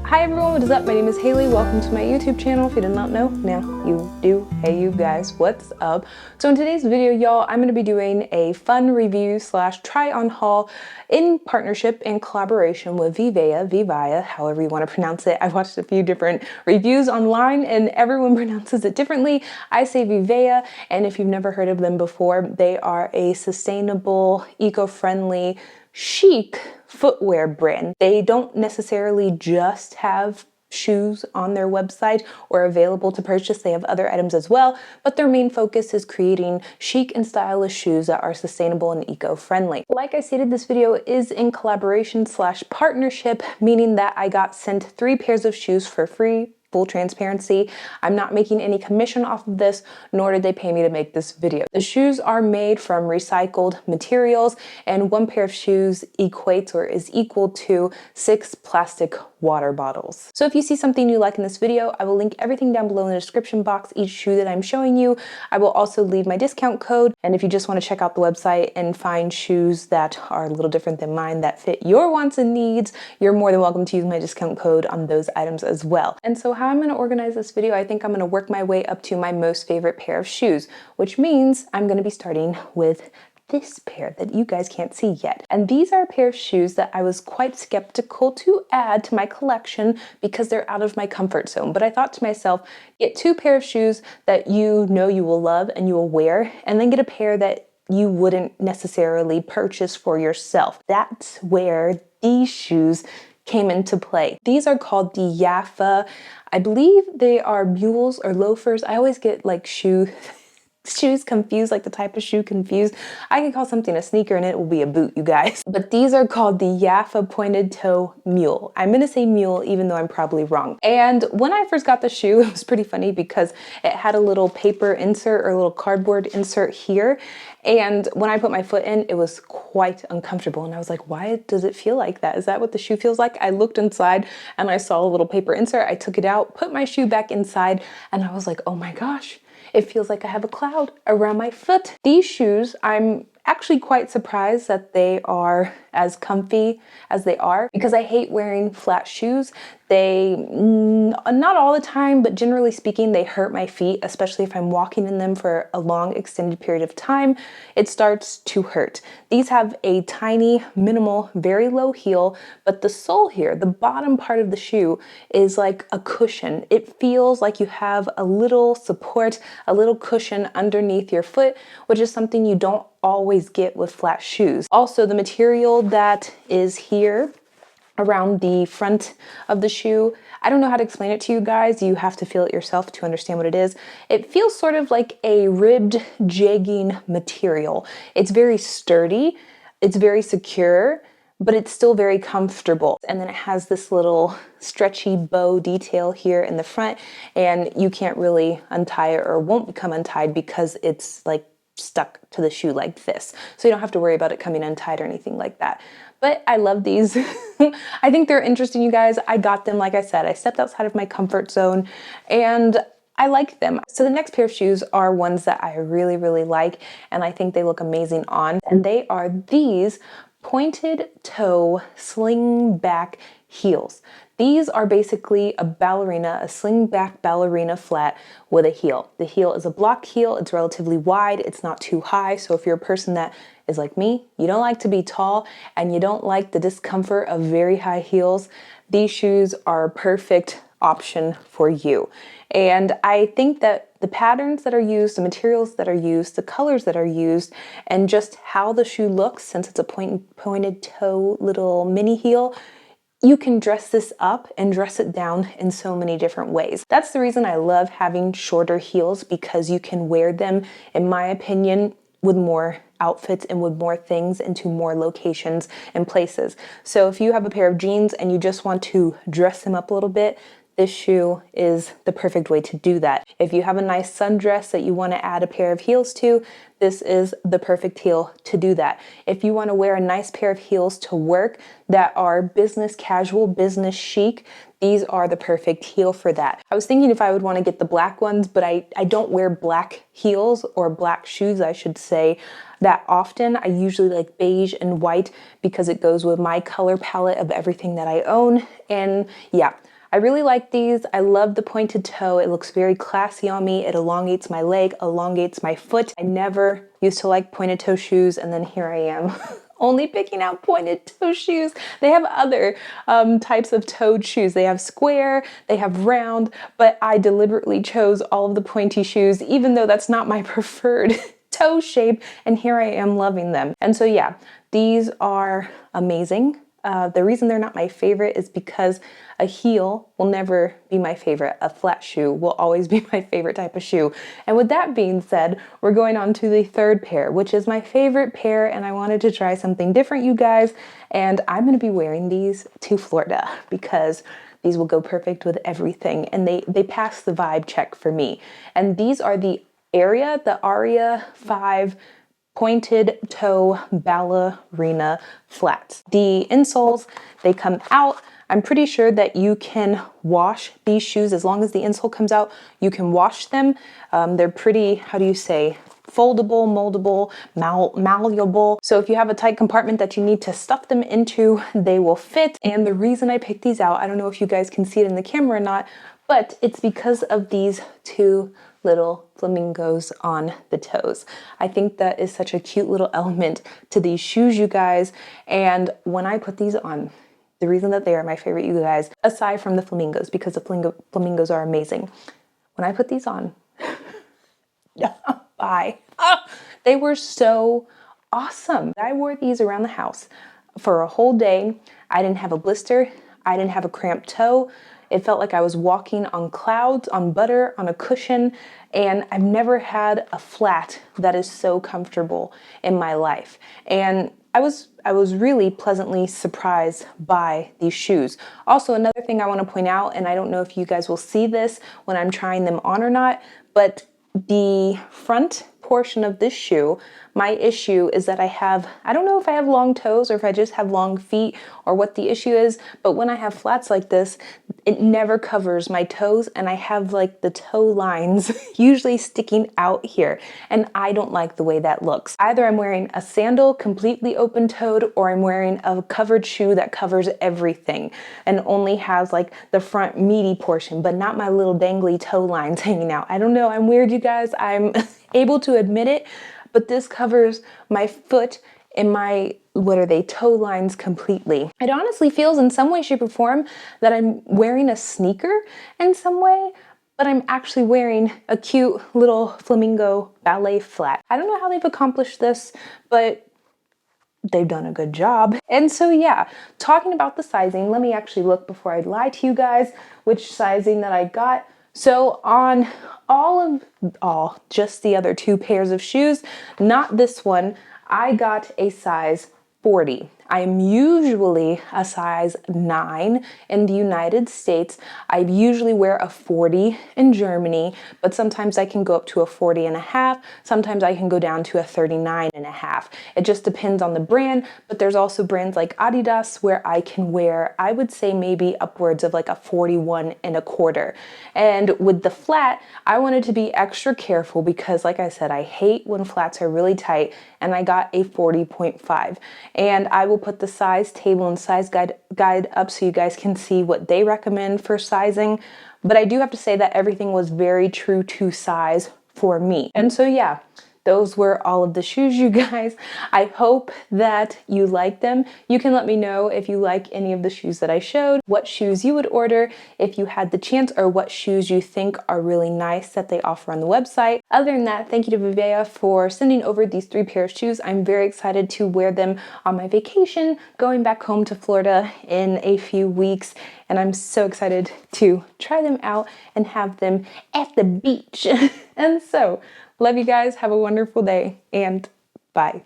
Hi everyone, what is up? My name is Hayley. Welcome to my YouTube channel. If you did not know, now you do. Hey you guys, what's up? So in today's video, y'all, I'm going to be doing a fun review slash try on haul in partnership and collaboration with Vivaia, however you want to pronounce it. I've watched a few different reviews online and everyone pronounces it differently. I say Vivaia, and if you've never heard of them before, they are a sustainable, eco-friendly, chic footwear brand. They don't necessarily just have shoes on their website or available to purchase. They have other items as well, but their main focus is creating chic and stylish shoes that are sustainable and eco-friendly. Like I stated, this video is in collaboration slash partnership, meaning that I got sent 3 pairs of shoes for free. Full transparency, I'm not making any commission off of this, nor did they pay me to make this video. The shoes are made from recycled materials, and 1 pair of shoes equates or is equal to 6 plastic water bottles. So if you see something you like in this video, I will link everything down below in the description box, each shoe that I'm showing you. I will also leave my discount code, and if you just want to check out the website and find shoes that are a little different than mine that fit your wants and needs, you're more than welcome to use my discount code on those items as well. And so how I'm going to organize this video, I think I'm going to work my way up to my most favorite pair of shoes, which means I'm going to be starting with this pair that you guys can't see yet. And these are a pair of shoes that I was quite skeptical to add to my collection because they're out of my comfort zone. But I thought to myself, get 2 pair of shoes that you know you will love and you will wear, and then get a pair that you wouldn't necessarily purchase for yourself. That's where these shoes came into play. These are called the Yaffa. I believe they are mules or loafers. I always get like shoes confused, like the type of shoe confused. I can call something a sneaker and it will be a boot, you guys. But these are called the Yaffa pointed toe mule. I'm gonna say mule even though I'm probably wrong. And when I first got the shoe, it was pretty funny because it had a little paper insert or a little cardboard insert here. And when I put my foot in, it was quite uncomfortable. And I was like, why does it feel like that? Is that what the shoe feels like? I looked inside and I saw a little paper insert. I took it out, put my shoe back inside, and I was like, oh my gosh, it feels like I have a cloud around my foot. These shoes, I'm actually quite surprised that they are as comfy as they are because I hate wearing flat shoes. They, not all the time, but generally speaking, they hurt my feet, especially if I'm walking in them for a long extended period of time. It starts to hurt. These have a tiny, minimal, very low heel, but the sole here, the bottom part of the shoe, is like a cushion. It feels like you have a little support, a little cushion underneath your foot, which is something you don't always get with flat shoes. Also, the material that is here around the front of the shoe, I don't know how to explain it to you guys. You have to feel it yourself to understand what it is. It feels sort of like a ribbed jegging material. It's very sturdy, it's very secure, but it's still very comfortable. And then it has this little stretchy bow detail here in the front, and you can't really untie it or won't become untied because it's like stuck to the shoe like this. So you don't have to worry about it coming untied or anything like that. But I love these. I think they're interesting, you guys. I got them, like I said, I stepped outside of my comfort zone and I like them. So the next pair of shoes are ones that I really, really like, and I think they look amazing on, and they are these pointed toe sling-back heels. These are basically a ballerina, a sling-back ballerina flat with a heel. The heel is a block heel. It's relatively wide. It's not too high. So if you're a person that is like me, you don't like to be tall and you don't like the discomfort of very high heels, these shoes are a perfect option for you. And I think that the patterns that are used, the materials that are used, the colors that are used, and just how the shoe looks, since it's a pointed toe little mini heel, you can dress this up and dress it down in so many different ways. That's the reason I love having shorter heels, because you can wear them, in my opinion, with more outfits and with more things into more locations and places. So if you have a pair of jeans and you just want to dress them up a little bit, this shoe is the perfect way to do that. If you have a nice sundress that you want to add a pair of heels to, this is the perfect heel to do that. If you want to wear a nice pair of heels to work that are business casual, business chic, these are the perfect heel for that. I was thinking if I would want to get the black ones, but I don't wear black heels, or black shoes I should say, that often. I usually like beige and white because it goes with my color palette of everything that I own. And yeah, I really like these. I love the pointed toe. It looks very classy on me. It elongates my leg, elongates my foot. I never used to like pointed toe shoes, and then here I am. Only picking out pointed toe shoes. They have other types of toed shoes. They have square, they have round, but I deliberately chose all of the pointy shoes, even though that's not my preferred toe shape, and here I am loving them. And so yeah, these are amazing. The reason they're not my favorite is because a heel will never be my favorite. A flat shoe will always be my favorite type of shoe. And with that being said, we're going on to the third pair, which is my favorite pair, and I wanted to try something different, you guys. And I'm gonna be wearing these to Florida because these will go perfect with everything, and they pass the vibe check for me. And these are the Aria 5 pointed toe ballerina flats. The insoles, they come out. I'm pretty sure that you can wash these shoes. As long as the insole comes out, you can wash them. They're pretty, how do you say, foldable, moldable, malleable. So if you have a tight compartment that you need to stuff them into, they will fit. And the reason I picked these out, I don't know if you guys can see it in the camera or not, but it's because of these two little flamingos on the toes. I think that is such a cute little element to these shoes, you guys. And when I put these on, the reason that they are my favorite, you guys, aside from the flamingos, because the flamingos are amazing. When I put these on, they were so awesome. I wore these around the house for a whole day. I didn't have a blister. I didn't have a cramped toe. It felt like I was walking on clouds, on butter, on a cushion, and I've never had a flat that is so comfortable in my life. And I was really pleasantly surprised by these shoes. Also, another thing I want to point out, and I don't know if you guys will see this when I'm trying them on or not, but the front portion of this shoe, my issue is that I don't know if I have long toes or if I just have long feet or what the issue is, but when I have flats like this, it never covers my toes, and I have like the toe lines usually sticking out here, and I don't like the way that looks. Either I'm wearing a sandal completely open-toed, or I'm wearing a covered shoe that covers everything and only has like the front meaty portion, but not my little dangly toe lines hanging out. I don't know, I'm weird, you guys. I'm able to admit it, but this covers my foot and my, what are they, toe lines completely. It honestly feels in some way, shape, or form that I'm wearing a sneaker in some way, but I'm actually wearing a cute little flamingo ballet flat. I don't know how they've accomplished this, but they've done a good job. And so yeah, talking about the sizing, let me actually look before I lie to you guys which sizing that I got. So on just the other two pairs of shoes, not this one, I got a size 40. I'm usually a size 9 in the United States. I usually wear a 40 in Germany, but sometimes I can go up to a 40 and a half. Sometimes I can go down to a 39 and a half. It just depends on the brand, but there's also brands like Adidas where I can wear, I would say maybe upwards of like a 41 and a quarter. And with the flat, I wanted to be extra careful because like I said, I hate when flats are really tight, and I got a 40.5. And I will put the size table and size guide up so you guys can see what they recommend for sizing. But I do have to say that everything was very true to size for me. And so yeah, those were all of the shoes, you guys. I hope that you like them. You can let me know if you like any of the shoes that I showed, what shoes you would order if you had the chance, or what shoes you think are really nice that they offer on the website. Other than that, thank you to Vivaia for sending over these 3 pairs of shoes. I'm very excited to wear them on my vacation, going back home to Florida in a few weeks. And I'm so excited to try them out and have them at the beach. And so, love you guys, have a wonderful day, and bye.